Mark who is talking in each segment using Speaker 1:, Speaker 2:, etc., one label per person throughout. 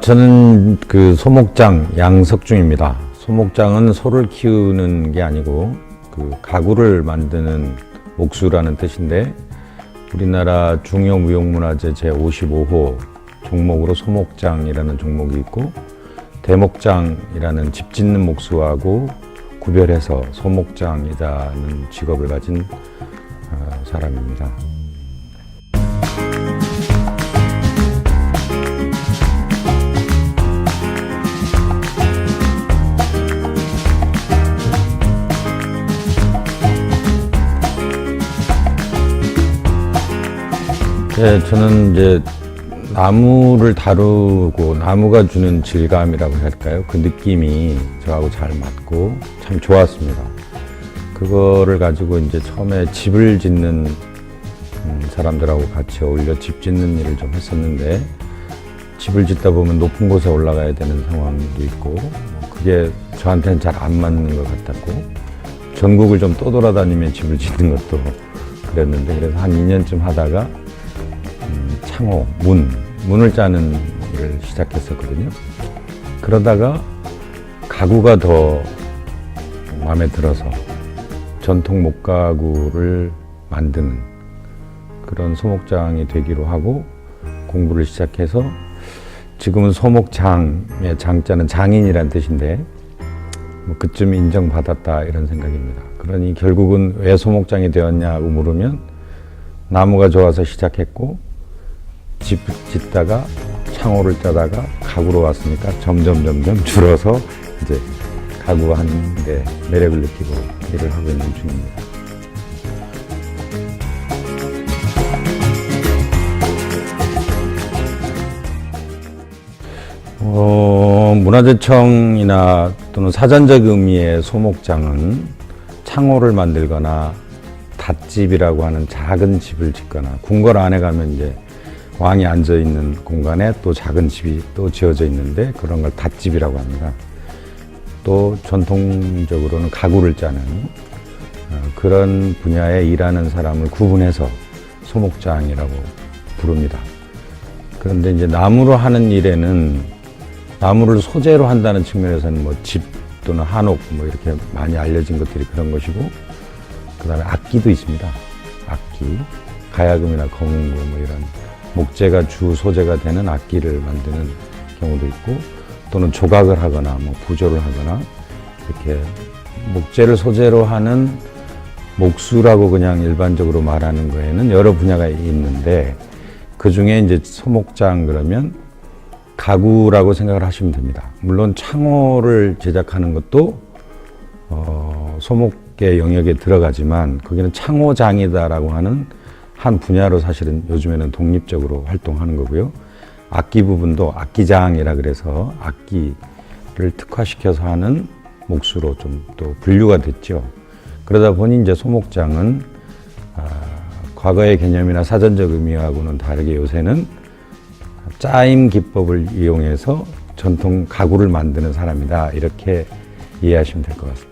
Speaker 1: 저는 그 소목장 양석중입니다. 소목장은 소를 키우는 게 아니고 그 가구를 만드는 목수라는 뜻인데, 우리나라 중요무형문화재 제55호 종목으로 소목장이라는 종목이 있고, 대목장이라는 집 짓는 목수하고 구별해서 소목장이라는 직업을 가진 사람입니다. 네, 저는 이제 나무를 다루고 나무가 주는 질감이라고 할까요? 그 느낌이 저하고 잘 맞고 참 좋았습니다. 그거를 가지고 이제 처음에 집을 짓는 사람들하고 같이 어울려 집 짓는 일을 좀 했었는데, 집을 짓다 보면 높은 곳에 올라가야 되는 상황도 있고, 그게 저한테는 잘 안 맞는 것 같았고, 전국을 좀 떠돌아다니며 집을 짓는 것도 그랬는데, 그래서 한 2년쯤 하다가 창호, 문을 짜는 일을 시작했었거든요. 그러다가 가구가 더 마음에 들어서 전통 목가구를 만드는 그런 소목장이 되기로 하고 공부를 시작해서, 지금은 소목장의 장자는 장인이란 뜻인데 그쯤 인정받았다 이런 생각입니다. 그러니 결국은 왜 소목장이 되었냐고 물으면, 나무가 좋아서 시작했고 집 짓다가 창호를 짜다가 가구로 왔으니까 점점 줄어서 이제 가구 하는데 매력을 느끼고 일을 하고 있는 중입니다. 문화재청이나 또는 사전적 의미의 소목장은 창호를 만들거나 닷집이라고 하는 작은 집을 짓거나, 궁궐 안에 가면 이제 왕이 앉아있는 공간에 또 작은 집이 또 지어져 있는데 그런 걸 닷집이라고 합니다. 또 전통적으로는 가구를 짜는 그런 분야에 일하는 사람을 구분해서 소목장이라고 부릅니다. 그런데 이제 나무로 하는 일에는, 나무를 소재로 한다는 측면에서는 뭐 집 또는 한옥 뭐 이렇게 많이 알려진 것들이 그런 것이고, 그 다음에 악기도 있습니다. 악기, 가야금이나 거문고 뭐 이런 목재가 주 소재가 되는 악기를 만드는 경우도 있고, 또는 조각을 하거나 뭐 부조를 하거나, 이렇게 목재를 소재로 하는 목수라고 그냥 일반적으로 말하는 거에는 여러 분야가 있는데, 그 중에 이제 소목장 그러면 가구라고 생각을 하시면 됩니다. 물론 창호를 제작하는 것도 소목의 영역에 들어가지만, 거기는 창호장이다라고 하는 한 분야로 사실은 요즘에는 독립적으로 활동하는 거고요. 악기 부분도 악기장이라 그래서 악기를 특화시켜서 하는 목수로 좀 또 분류가 됐죠. 그러다 보니 이제 소목장은 과거의 개념이나 사전적 의미하고는 다르게 요새는 짜임 기법을 이용해서 전통 가구를 만드는 사람이다, 이렇게 이해하시면 될 것 같습니다.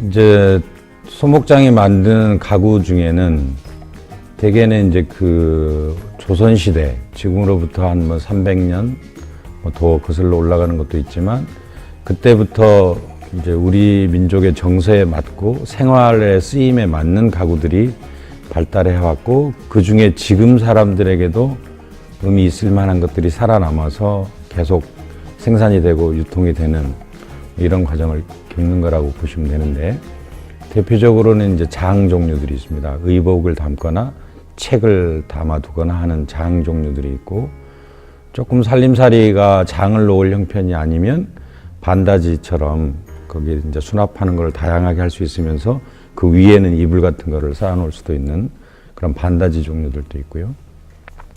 Speaker 1: 이제 소목장이 만드는 가구 중에는 대개는 이제 그 조선시대, 지금으로부터 한 뭐 300년 뭐 더 거슬러 올라가는 것도 있지만, 그때부터 이제 우리 민족의 정서에 맞고 생활의 쓰임에 맞는 가구들이 발달해 왔고, 그 중에 지금 사람들에게도 의미 있을 만한 것들이 살아남아서 계속 생산이 되고 유통이 되는 이런 과정을 겪는 거라고 보시면 되는데, 대표적으로는 이제 장 종류들이 있습니다. 의복을 담거나 책을 담아두거나 하는 장 종류들이 있고, 조금 살림살이가 장을 놓을 형편이 아니면 반다지처럼 거기에 이제 수납하는 걸 다양하게 할 수 있으면서 그 위에는 이불 같은 거를 쌓아놓을 수도 있는 그런 반다지 종류들도 있고요.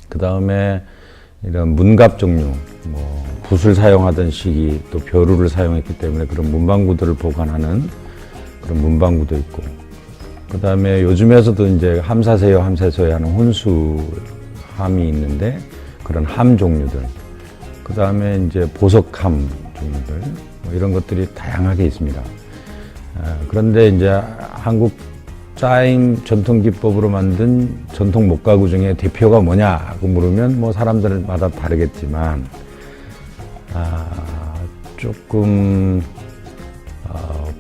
Speaker 1: 그 다음에 이런 문갑 종류, 뭐 붓을 사용하던 시기, 또 벼루를 사용했기 때문에 그런 문방구들을 보관하는 그런 문방구도 있고, 그 다음에 요즘에서도 이제 함사세요 하는 혼수함이 있는데 그런 함 종류들, 그 다음에 이제 보석함 종류들, 뭐 이런 것들이 다양하게 있습니다. 그런데 이제 한국 짜임 전통 기법으로 만든 전통 목가구 중에 대표가 뭐냐고 물으면 뭐 사람들마다 다르겠지만 조금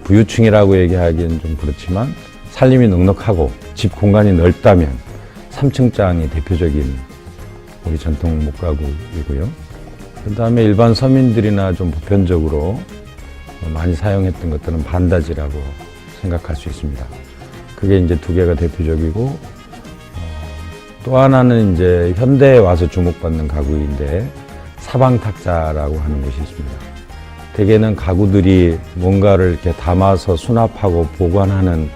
Speaker 1: 부유층이라고 얘기하기는 좀 그렇지만 살림이 넉넉하고 집 공간이 넓다면 3층장이 대표적인 우리 전통 목가구이고요. 그 다음에 일반 서민들이나 좀 보편적으로 많이 사용했던 것들은 반다지라고 생각할 수 있습니다. 그게 이제 두 개가 대표적이고, 또 하나는 이제 현대에 와서 주목받는 가구인데 사방탁자라고 하는 것이 있습니다. 대개는 가구들이 뭔가를 이렇게 담아서 수납하고 보관하는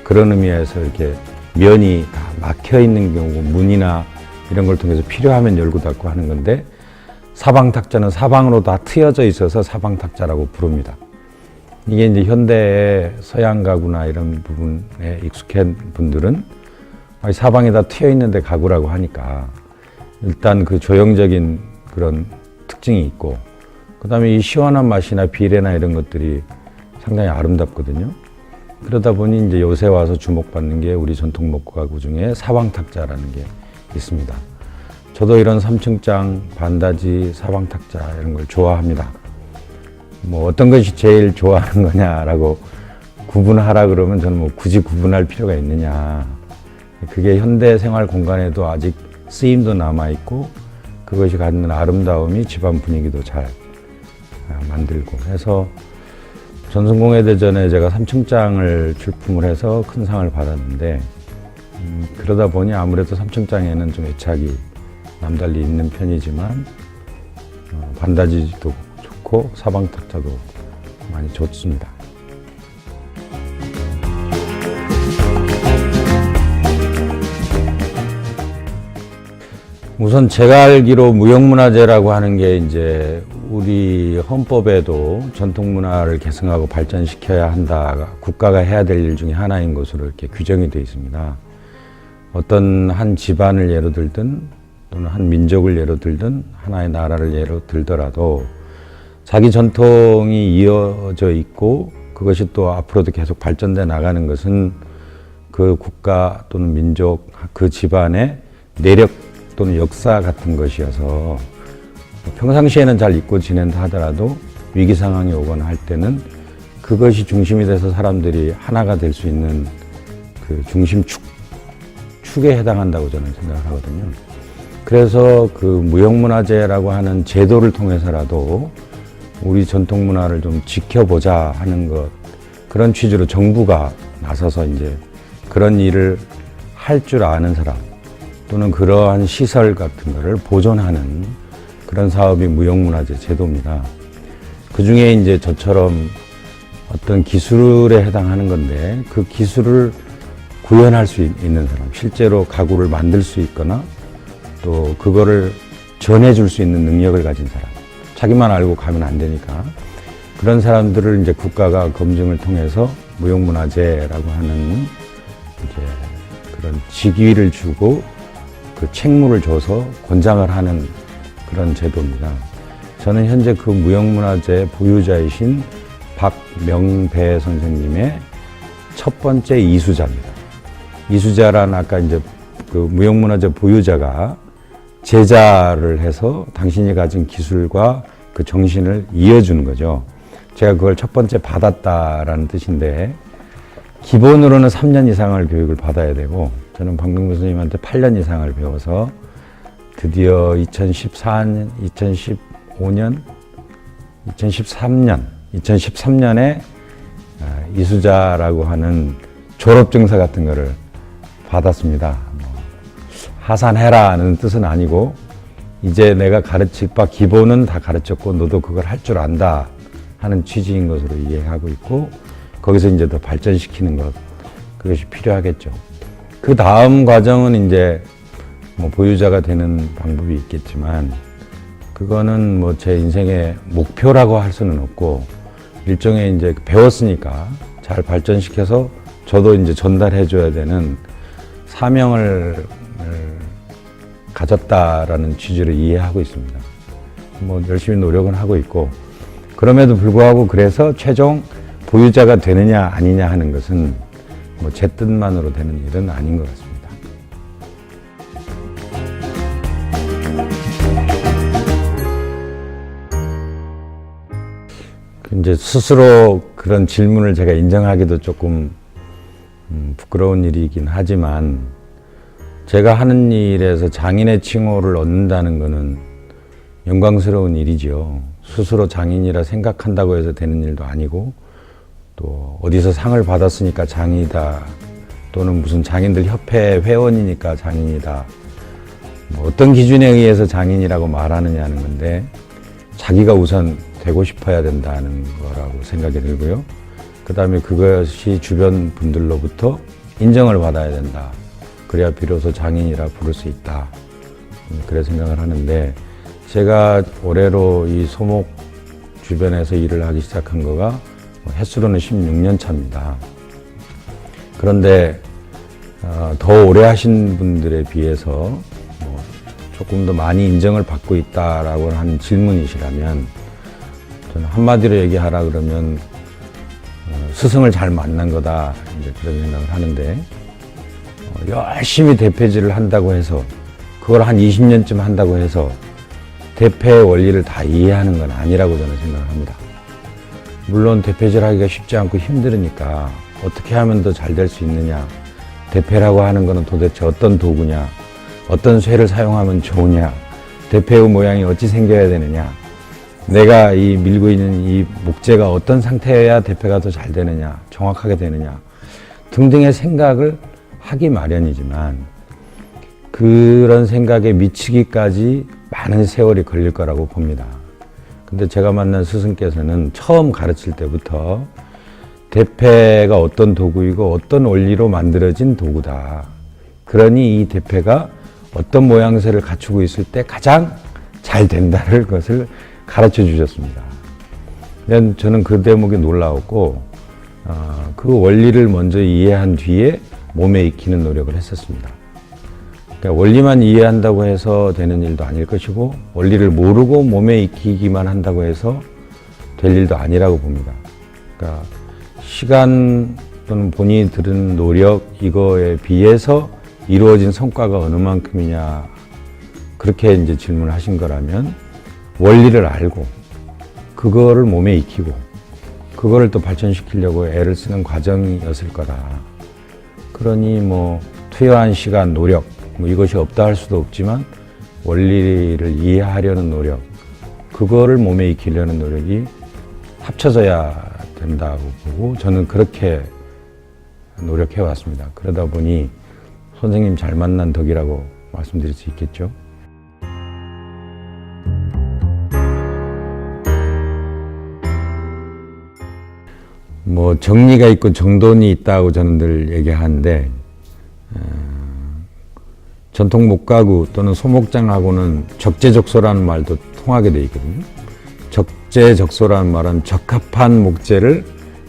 Speaker 1: 그런 의미에서 이렇게 면이 다 막혀 있는 경우고 문이나 이런 걸 통해서 필요하면 열고 닫고 하는 건데, 사방탁자는 사방으로 다 트여져 있어서 사방탁자라고 부릅니다. 이게 이제 현대의 서양 가구나 이런 부분에 익숙한 분들은 사방에 다 트여 있는데 가구라고 하니까 일단 그 조형적인 그런 특징이 있고, 그 다음에 이 시원한 맛이나 비례나 이런 것들이 상당히 아름답거든요. 그러다 보니 이제 요새 와서 주목받는 게 우리 전통 목가구 중에 사방탁자라는 게 있습니다. 저도 이런 3층장, 반다지, 사방탁자 이런 걸 좋아합니다. 뭐 어떤 것이 제일 좋아하는 거냐라고 구분하라 그러면 저는 뭐 굳이 구분할 필요가 있느냐. 그게 현대 생활 공간에도 아직 쓰임도 남아있고 그것이 갖는 아름다움이 집안 분위기도 잘 만들고 해서 전순공예대전에 제가 3층장을 출품을 해서 큰 상을 받았는데, 그러다 보니 아무래도 3층장에는 좀 애착이 남달리 있는 편이지만 반다지도 좋고 사방탁자도 많이 좋습니다. 우선 제가 알기로 무형문화재라고 하는 게 이제 우리 헌법에도 전통문화를 계승하고 발전시켜야 한다, 국가가 해야 될 일 중에 하나인 것으로 이렇게 규정이 되어 있습니다. 어떤 한 집안을 예로 들든 또는 한 민족을 예로 들든 하나의 나라를 예로 들더라도 자기 전통이 이어져 있고 그것이 또 앞으로도 계속 발전돼 나가는 것은 그 국가 또는 민족, 그 집안의 내력 또는 역사 같은 것이어서 평상시에는 잘 잊고 지낸다 하더라도 위기 상황이 오거나 할 때는 그것이 중심이 돼서 사람들이 하나가 될 수 있는 그 축에 해당한다고 저는 생각을 하거든요. 그래서 그 무형문화재라고 하는 제도를 통해서라도 우리 전통문화를 좀 지켜보자 하는 것, 그런 취지로 정부가 나서서 이제 그런 일을 할 줄 아는 사람 또는 그러한 시설 같은 거를 보존하는 그런 사업이 무형문화재 제도입니다. 그 중에 이제 저처럼 어떤 기술에 해당하는 건데 그 기술을 구현할 수 있는 사람, 실제로 가구를 만들 수 있거나 또 그거를 전해줄 수 있는 능력을 가진 사람, 자기만 알고 가면 안 되니까 그런 사람들을 이제 국가가 검증을 통해서 무형문화재라고 하는 이제 그런 직위를 주고 그 책무를 줘서 권장을 하는 그런 제도입니다. 저는 현재 그 무형문화재 보유자이신 박명배 선생님의 첫 번째 이수자입니다. 이수자란 아까 이제 그 무형문화재 보유자가 제자를 해서 당신이 가진 기술과 그 정신을 이어주는 거죠. 제가 그걸 첫 번째 받았다라는 뜻인데, 기본으로는 3년 이상을 교육을 받아야 되고, 저는 박명배 선생님한테 8년 이상을 배워서 드디어 2014년, 2015년, 2013년에 이수자라고 하는 졸업증서 같은 거를 받았습니다. 하산해라는 뜻은 아니고 이제 내가 가르칠 바 기본은 다 가르쳤고 너도 그걸 할 줄 안다 하는 취지인 것으로 이해하고 있고, 거기서 이제 더 발전시키는 것, 그것이 필요하겠죠. 그 다음 과정은 이제 뭐 보유자가 되는 방법이 있겠지만 그거는 뭐 제 인생의 목표라고 할 수는 없고, 일종의 이제 배웠으니까 잘 발전시켜서 저도 이제 전달해 줘야 되는 사명을 가졌다라는 취지로 이해하고 있습니다. 뭐 열심히 노력은 하고 있고, 그럼에도 불구하고 그래서 최종 보유자가 되느냐 아니냐 하는 것은 뭐 제 뜻만으로 되는 일은 아닌 것 같습니다. 이제 스스로 그런 질문을 제가 인정하기도 조금 부끄러운 일이긴 하지만, 제가 하는 일에서 장인의 칭호를 얻는다는 것은 영광스러운 일이죠. 스스로 장인이라 생각한다고 해서 되는 일도 아니고, 또 어디서 상을 받았으니까 장이다, 또는 무슨 장인들 협회 회원이니까 장인이다, 뭐 어떤 기준에 의해서 장인이라고 말하느냐는 건데, 자기가 우선 되고 싶어야 된다는 거라고 생각이 들고요. 그 다음에 그것이 주변 분들로부터 인정을 받아야 된다. 그래야 비로소 장인이라 부를 수 있다. 그래 생각을 하는데, 제가 올해로 이 소목 주변에서 일을 하기 시작한 거가 횟수로는 16년 차입니다. 그런데 더 오래 하신 분들에 비해서 조금 더 많이 인정을 받고 있다라고 하는 질문이시라면, 저는 한마디로 얘기하라 그러면 스승을 잘 만난 거다, 이제 그런 생각을 하는데, 열심히 대패질을 한다고 해서, 그걸 한 20년쯤 한다고 해서 대패의 원리를 다 이해하는 건 아니라고 저는 생각을 합니다. 물론 대패질 하기가 쉽지 않고 힘들으니까 어떻게 하면 더 잘 될 수 있느냐, 대패라고 하는 거는 도대체 어떤 도구냐, 어떤 쇠를 사용하면 좋으냐, 대패의 모양이 어찌 생겨야 되느냐, 내가 이 밀고 있는 이 목재가 어떤 상태여야 대패가 더 잘 되느냐, 정확하게 되느냐 등등의 생각을 하기 마련이지만, 그런 생각에 미치기까지 많은 세월이 걸릴 거라고 봅니다. 근데 제가 만난 스승께서는 처음 가르칠 때부터 대패가 어떤 도구이고 어떤 원리로 만들어진 도구다, 그러니 이 대패가 어떤 모양새를 갖추고 있을 때 가장 잘 된다는 것을 가르쳐 주셨습니다. 저는 그 대목이 놀라웠고, 그 원리를 먼저 이해한 뒤에 몸에 익히는 노력을 했었습니다. 그러니까 원리만 이해한다고 해서 되는 일도 아닐 것이고, 원리를 모르고 몸에 익히기만 한다고 해서 될 일도 아니라고 봅니다. 그러니까 시간 또는 본인이 들은 노력, 이거에 비해서 이루어진 성과가 어느 만큼이냐, 그렇게 이제 질문을 하신 거라면, 원리를 알고 그거를 몸에 익히고 그거를 또 발전시키려고 애를 쓰는 과정이었을 거다. 그러니 뭐 투여한 시간, 노력, 뭐 이것이 없다 할 수도 없지만, 원리를 이해하려는 노력, 그거를 몸에 익히려는 노력이 합쳐져야 된다고 보고, 저는 그렇게 노력해 왔습니다. 그러다 보니 선생님 잘 만난 덕이라고 말씀드릴 수 있겠죠. 뭐 정리가 있고 정돈이 있다고 저는 늘 얘기하는데, 전통 목가구 또는 소목장하고는 적재적소라는 말도 통하게 돼 있거든요. 적재적소라는 말은 적합한 목재를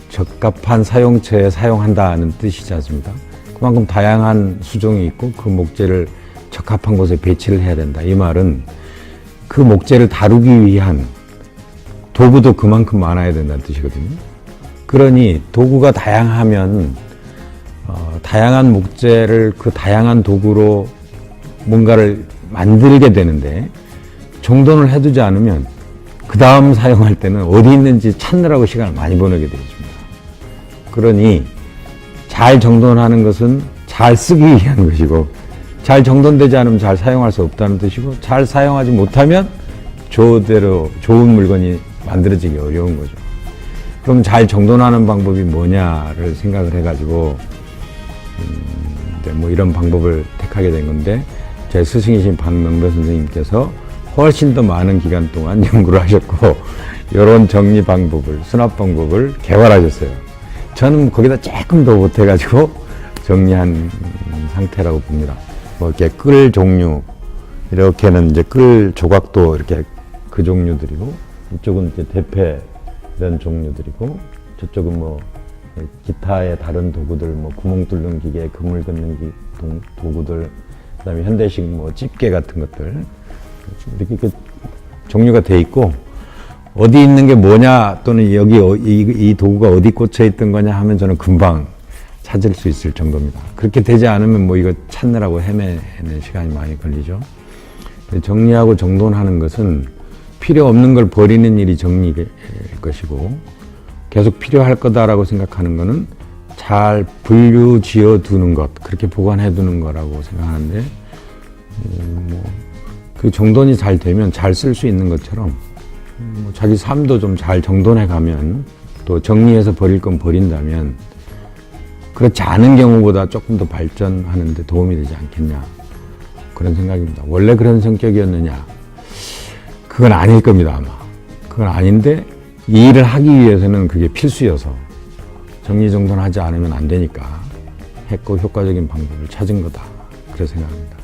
Speaker 1: 적합한 사용처에 사용한다는 뜻이지 않습니까? 그만큼 다양한 수종이 있고 그 목재를 적합한 곳에 배치를 해야 된다. 이 말은 그 목재를 다루기 위한 도구도 그만큼 많아야 된다는 뜻이거든요. 그러니 도구가 다양하면 다양한 목재를 그 다양한 도구로 뭔가를 만들게 되는데, 정돈을 해두지 않으면 그 다음 사용할 때는 어디 있는지 찾느라고 시간을 많이 보내게 되겠습니다. 그러니 잘 정돈하는 것은 잘 쓰기 위한 것이고, 잘 정돈되지 않으면 잘 사용할 수 없다는 뜻이고, 잘 사용하지 못하면 저대로 좋은 물건이 만들어지기 어려운 거죠. 그럼 잘 정돈하는 방법이 뭐냐를 생각을 해가지고 뭐 이런 방법을 택하게 된 건데, 제 스승이신 박명배 선생님께서 훨씬 더 많은 기간 동안 연구를 하셨고, 이런 정리 방법을, 수납 방법을 개발하셨어요. 저는 거기다 조금 더 못해가지고 정리한 상태라고 봅니다. 뭐 이렇게 끌 종류, 이렇게는 이제 끌 조각도 이렇게 그 종류들이고, 이쪽은 이제 대패 이런 종류들이고, 저쪽은 뭐 기타의 다른 도구들, 뭐 구멍 뚫는 기계, 그물 긋는 도구들, 그다음에 현대식 뭐 집게 같은 것들, 이렇게 종류가 돼 있고, 어디 있는 게 뭐냐 또는 여기 이 도구가 어디 꽂혀 있던 거냐 하면 저는 금방 찾을 수 있을 정도입니다. 그렇게 되지 않으면 뭐 이거 찾느라고 헤매는 시간이 많이 걸리죠. 정리하고 정돈하는 것은 필요 없는 걸 버리는 일이 정리일 것이고, 계속 필요할 거다라고 생각하는 거는 잘 분류 지어 두는 것, 그렇게 보관해 두는 거라고 생각하는데, 그 정돈이 잘 되면 잘 쓸 수 있는 것처럼 자기 삶도 좀 잘 정돈해 가면, 또 정리해서 버릴 건 버린다면 그렇지 않은 경우보다 조금 더 발전하는 데 도움이 되지 않겠냐, 그런 생각입니다. 원래 그런 성격이었느냐? 그건 아닐 겁니다, 아마. 그건 아닌데 이 일을 하기 위해서는 그게 필수여서 정리정돈하지 않으면 안 되니까 했고 효과적인 방법을 찾은 거다, 그렇게 생각합니다.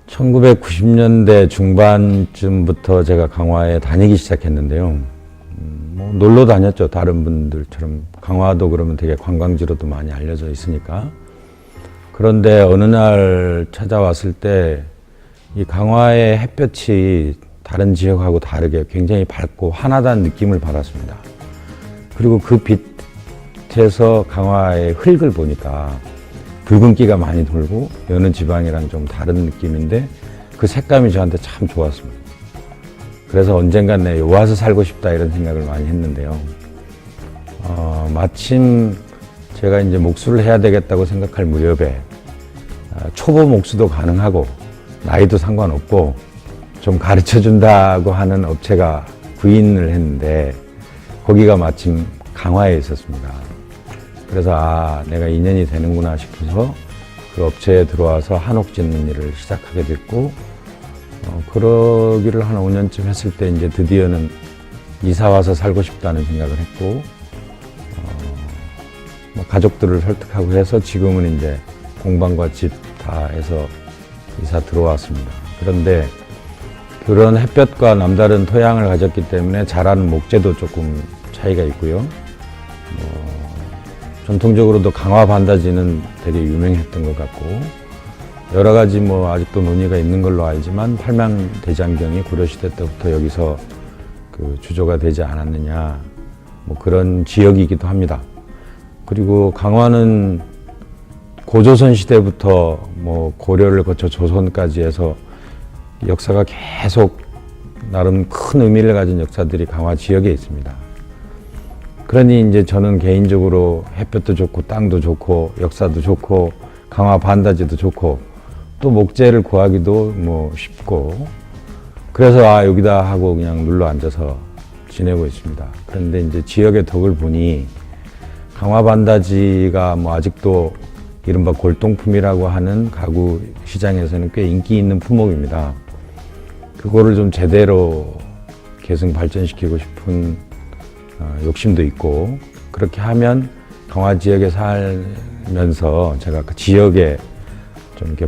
Speaker 1: (1990년대) 중반쯤부터 제가 강화에 다니기 시작했는데요. 뭐 놀러 다녔죠. 다른 분들처럼. 강화도 그러면 되게 관광지로도 많이 알려져 있으니까. 그런데 어느 날 찾아왔을 때 이 강화의 햇볕이 다른 지역하고 다르게 굉장히 밝고 환하다는 느낌을 받았습니다. 그리고 그 빛에서 강화의 흙을 보니까 붉은기가 많이 돌고 여느 지방이랑 좀 다른 느낌인데 그 색감이 저한테 참 좋았습니다. 그래서 언젠간 내 와서 살고 싶다, 이런 생각을 많이 했는데요. 마침 제가 이제 목수를 해야 되겠다고 생각할 무렵에 초보 목수도 가능하고 나이도 상관없고 좀 가르쳐 준다고 하는 업체가 구인을 했는데, 거기가 마침 강화에 있었습니다. 그래서 내가 인연이 되는구나 싶어서 그 업체에 들어와서 한옥 짓는 일을 시작하게 됐고, 그러기를 한 5년쯤 했을 때 이제 드디어는 이사 와서 살고 싶다는 생각을 했고, 뭐 가족들을 설득하고 해서 지금은 이제 공방과 집 다 해서 이사 들어왔습니다. 그런데 그런 햇볕과 남다른 토양을 가졌기 때문에 자라는 목재도 조금 차이가 있고요. 전통적으로도 강화 반다지는 되게 유명했던 것 같고, 여러 가지 뭐 아직도 논의가 있는 걸로 알지만 팔명대장경이 고려시대 때부터 여기서 그 주조가 되지 않았느냐, 뭐 그런 지역이기도 합니다. 그리고 강화는 고조선 시대부터 뭐 고려를 거쳐 조선까지 해서 역사가 계속 나름 큰 의미를 가진 역사들이 강화 지역에 있습니다. 그러니 이제 저는 개인적으로 햇볕도 좋고 땅도 좋고 역사도 좋고 강화 반다지도 좋고 또 목재를 구하기도 뭐 쉽고, 그래서 여기다 하고 그냥 눌러 앉아서 지내고 있습니다. 그런데 이제 지역의 덕을 보니 강화 반다지가 뭐 아직도 이른바 골동품이라고 하는 가구 시장에서는 꽤 인기 있는 품목입니다. 그거를 좀 제대로 계승 발전시키고 싶은 욕심도 있고, 그렇게 하면 강화 지역에 살면서 제가 그 지역에 좀 이렇게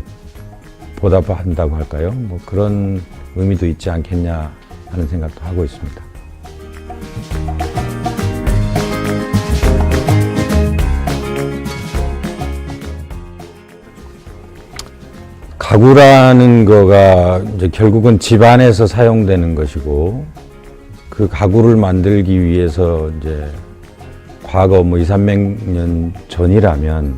Speaker 1: 보답한다고 할까요? 뭐 그런 의미도 있지 않겠냐 하는 생각도 하고 있습니다. 가구라는 거가 이제 결국은 집안에서 사용되는 것이고, 그 가구를 만들기 위해서 이제 과거 뭐 200~300년 전이라면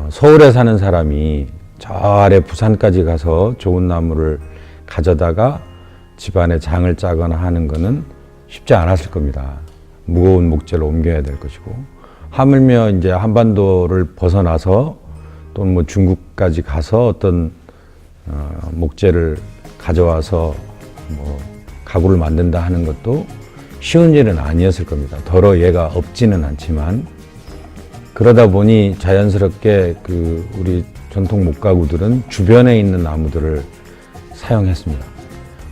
Speaker 1: 서울에 사는 사람이 저 아래 부산까지 가서 좋은 나무를 가져다가 집안에 장을 짜거나 하는 거는 쉽지 않았을 겁니다. 무거운 목재를 옮겨야 될 것이고, 하물며 이제 한반도를 벗어나서 또는 뭐 중국까지 가서 어떤 목재를 가져와서 뭐 가구를 만든다 하는 것도 쉬운 일은 아니었을 겁니다. 더러 얘가 없지는 않지만, 그러다 보니 자연스럽게 그 우리 전통 목가구들은 주변에 있는 나무들을 사용했습니다.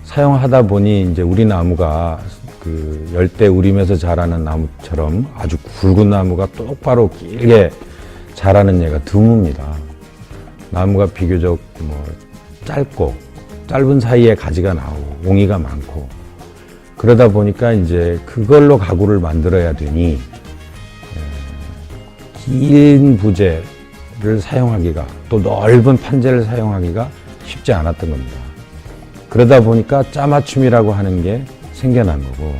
Speaker 1: 사용하다 보니 이제 우리 나무가 그 열대 우림에서 자라는 나무처럼 아주 굵은 나무가 똑바로 길게 자라는 예가 드뭅니다. 나무가 비교적 뭐 짧고 짧은 사이에 가지가 나오고 옹이가 많고, 그러다 보니까 이제 그걸로 가구를 만들어야 되니 긴 부재, 판재를 사용하기가, 또 넓은 판재를 사용하기가 쉽지 않았던 겁니다. 그러다 보니까 짜맞춤이라고 하는 게 생겨난 거고,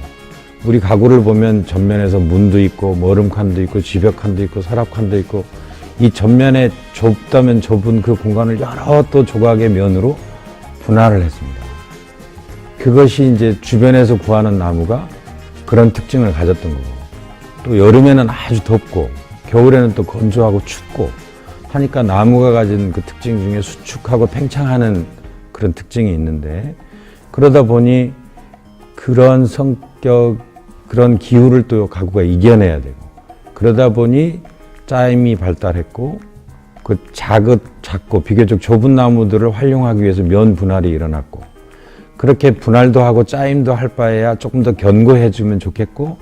Speaker 1: 우리 가구를 보면 전면에서 문도 있고 머름칸도 있고 지벽칸도 있고 서랍칸도 있고, 이 전면에 좁다면 좁은 그 공간을 여러 또 조각의 면으로 분할을 했습니다. 그것이 이제 주변에서 구하는 나무가 그런 특징을 가졌던 거고, 또 여름에는 아주 덥고 겨울에는 또 건조하고 춥고 하니까 나무가 가진 그 특징 중에 수축하고 팽창하는 그런 특징이 있는데, 그러다 보니 그런 성격, 그런 기후를 또 가구가 이겨내야 되고, 그러다 보니 짜임이 발달했고, 그 작고 비교적 좁은 나무들을 활용하기 위해서 면 분할이 일어났고, 그렇게 분할도 하고 짜임도 할 바에야 조금 더 견고해지면 좋겠고,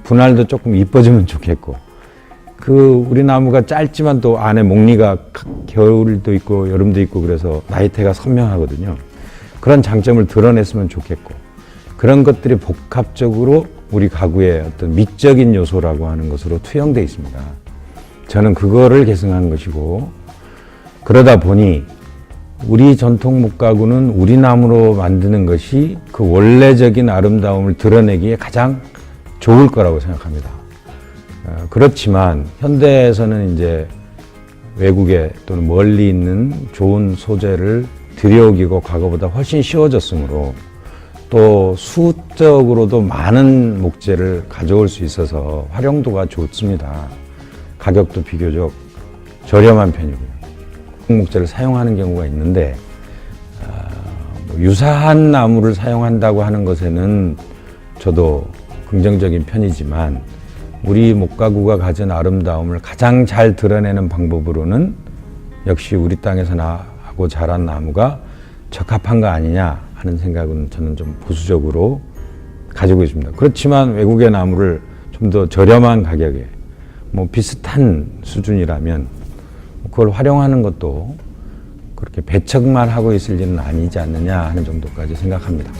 Speaker 1: 분할도 조금 이뻐지면 좋겠고, 그 우리 나무가 짧지만 또 안에 목리가 겨울도 있고 여름도 있고 그래서 나이테가 선명하거든요. 그런 장점을 드러냈으면 좋겠고, 그런 것들이 복합적으로 우리 가구의 어떤 미적인 요소라고 하는 것으로 투영되어 있습니다. 저는 그거를 계승한 것이고, 그러다 보니 우리 전통 목가구는 우리 나무로 만드는 것이 그 원래적인 아름다움을 드러내기에 가장 좋을 거라고 생각합니다. 그렇지만 현대에서는 이제 외국에 또는 멀리 있는 좋은 소재를 들여오기고 과거보다 훨씬 쉬워졌으므로, 또 수적으로도 많은 목재를 가져올 수 있어서 활용도가 좋습니다. 가격도 비교적 저렴한 편이고요. 목재를 사용하는 경우가 있는데, 유사한 나무를 사용한다고 하는 것에는 저도 긍정적인 편이지만, 우리 목가구가 가진 아름다움을 가장 잘 드러내는 방법으로는 역시 우리 땅에서 나고 자란 나무가 적합한 거 아니냐 하는 생각은 저는 좀 보수적으로 가지고 있습니다. 그렇지만 외국의 나무를 좀 더 저렴한 가격에 뭐 비슷한 수준이라면 그걸 활용하는 것도 그렇게 배척만 하고 있을 일은 아니지 않느냐 하는 정도까지 생각합니다.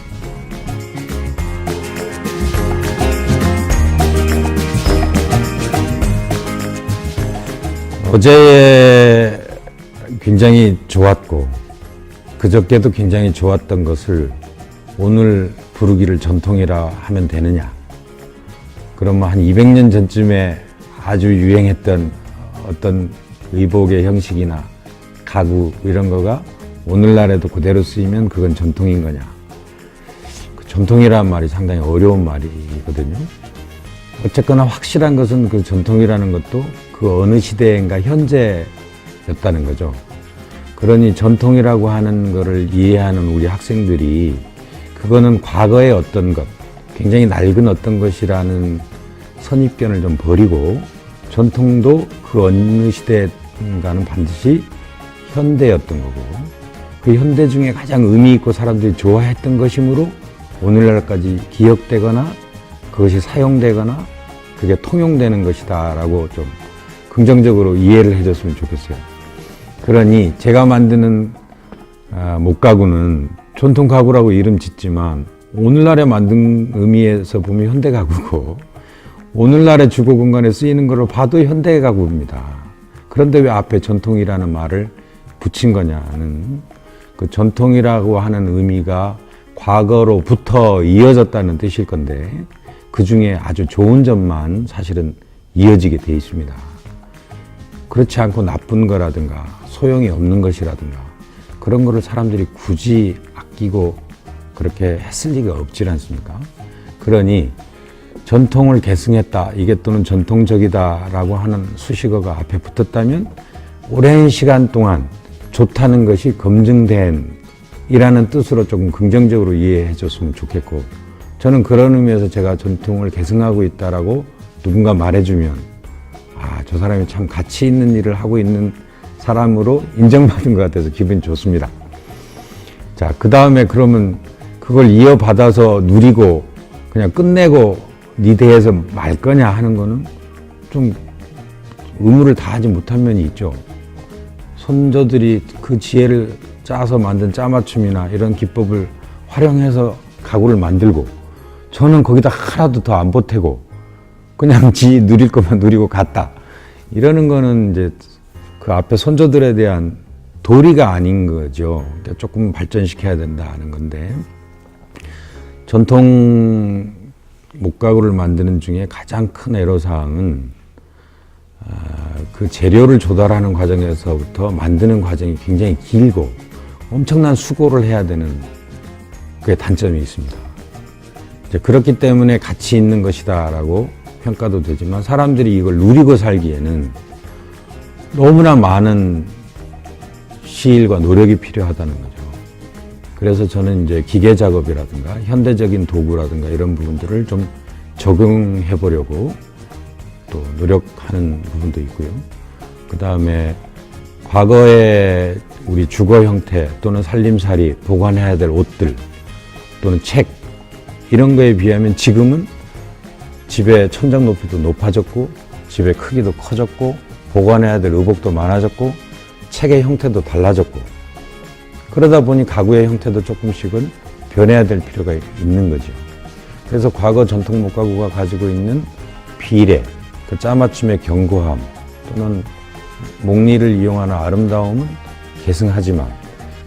Speaker 1: 어제 굉장히 좋았고 그저께도 굉장히 좋았던 것을 오늘 부르기를 전통이라 하면 되느냐? 그러면 한 200년 전쯤에 아주 유행했던 어떤 의복의 형식이나 가구 이런 거가 오늘날에도 그대로 쓰이면 그건 전통인 거냐? 그 전통이라는 말이 상당히 어려운 말이거든요. 어쨌거나 확실한 것은 그 전통이라는 것도 그 어느 시대인가 현재였다는 거죠. 그러니 전통이라고 하는 거를 이해하는 우리 학생들이 그거는 과거의 어떤 것, 굉장히 낡은 어떤 것이라는 선입견을 좀 버리고, 전통도 그 어느 시대인가는 반드시 현대였던 거고, 그 현대 중에 가장 의미 있고 사람들이 좋아했던 것이므로 오늘날까지 기억되거나 그것이 사용되거나 그게 통용되는 것이다 라고 좀 긍정적으로 이해를 해줬으면 좋겠어요. 그러니 제가 만드는 목가구는 전통 가구라고 이름 짓지만 오늘날에 만든 의미에서 보면 현대 가구고, 오늘날의 주거 공간에 쓰이는 걸로 봐도 현대 가구입니다. 그런데 왜 앞에 전통이라는 말을 붙인 거냐는, 그 전통이라고 하는 의미가 과거로부터 이어졌다는 뜻일 건데 그 중에 아주 좋은 점만 사실은 이어지게 돼 있습니다. 그렇지 않고 나쁜 거라든가 소용이 없는 것이라든가 그런 거를 사람들이 굳이 아끼고 그렇게 했을 리가 없지 않습니까? 그러니 전통을 계승했다, 이게 또는 전통적이다 라고 하는 수식어가 앞에 붙었다면 오랜 시간 동안 좋다는 것이 검증된 이라는 뜻으로 조금 긍정적으로 이해해 줬으면 좋겠고, 저는 그런 의미에서 제가 전통을 계승하고 있다라고 누군가 말해주면 저 사람이 참 가치 있는 일을 하고 있는 사람으로 인정받은 것 같아서 기분이 좋습니다. 자, 그 다음에 그러면 그걸 이어받아서 누리고 그냥 끝내고 네 대해서 말 거냐 하는 거는 좀 의무를 다하지 못한 면이 있죠. 선조들이 그 지혜를 짜서 만든 짜맞춤이나 이런 기법을 활용해서 가구를 만들고, 저는 거기다 하나도 더 안 보태고 그냥 지 누릴 것만 누리고 갔다, 이러는 거는 이제 그 앞에 선조들에 대한 도리가 아닌 거죠. 그러니까 조금 발전시켜야 된다는 건데, 전통 목가구를 만드는 중에 가장 큰 애로사항은 그 재료를 조달하는 과정에서부터 만드는 과정이 굉장히 길고 엄청난 수고를 해야 되는 그게 단점이 있습니다. 이제 그렇기 때문에 가치 있는 것이다라고 평가도 되지만, 사람들이 이걸 누리고 살기에는 너무나 많은 시일과 노력이 필요하다는 거죠. 그래서 저는 이제 기계 작업이라든가 현대적인 도구라든가 이런 부분들을 좀 적응해 보려고 또 노력하는 부분도 있고요. 그 다음에 과거의 우리 주거 형태 또는 살림살이 보관해야 될 옷들 또는 책, 이런 거에 비하면 지금은 집의 천장 높이도 높아졌고 집의 크기도 커졌고 보관해야 될 의복도 많아졌고 책의 형태도 달라졌고, 그러다 보니 가구의 형태도 조금씩은 변해야 될 필요가 있는 거죠. 그래서 과거 전통 목가구가 가지고 있는 비례, 그 짜맞춤의 견고함 또는 목리를 이용하는 아름다움은 계승하지만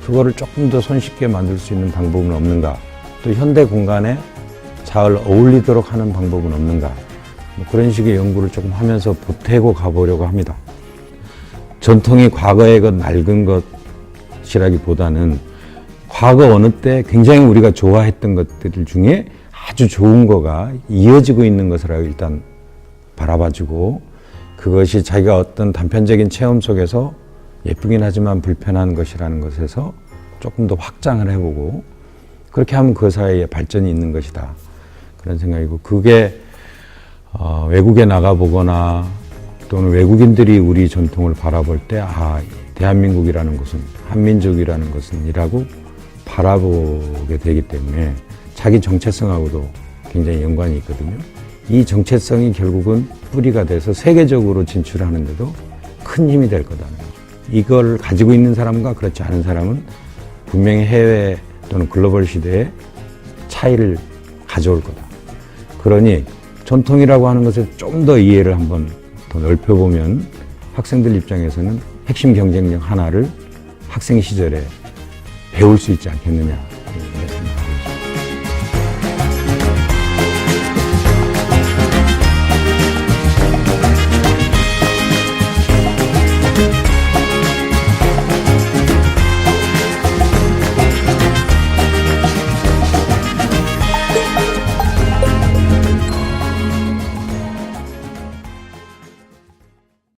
Speaker 1: 그거를 조금 더 손쉽게 만들 수 있는 방법은 없는가, 또 현대 공간에 잘 어울리도록 하는 방법은 없는가, 뭐 그런 식의 연구를 조금 하면서 보태고 가보려고 합니다. 전통이 과거의 것 낡은 것이라기보다는 과거 어느 때 굉장히 우리가 좋아했던 것들 중에 아주 좋은 거가 이어지고 있는 것을 일단 바라봐주고, 그것이 자기가 어떤 단편적인 체험 속에서 예쁘긴 하지만 불편한 것이라는 것에서 조금 더 확장을 해보고, 그렇게 하면 그 사이에 발전이 있는 것이다, 그런 생각이고, 그게 외국에 나가보거나 또는 외국인들이 우리 전통을 바라볼 때 대한민국이라는 것은, 한민족이라는 것은 이라고 바라보게 되기 때문에 자기 정체성하고도 굉장히 연관이 있거든요. 이 정체성이 결국은 뿌리가 돼서 세계적으로 진출하는데도 큰 힘이 될 거다는 거죠. 이걸 가지고 있는 사람과 그렇지 않은 사람은 분명히 해외 또는 글로벌 시대에 차이를 가져올 거다. 그러니 전통이라고 하는 것에 좀 더 이해를 한번 더 넓혀보면 학생들 입장에서는 핵심 경쟁력 하나를 학생 시절에 배울 수 있지 않겠느냐.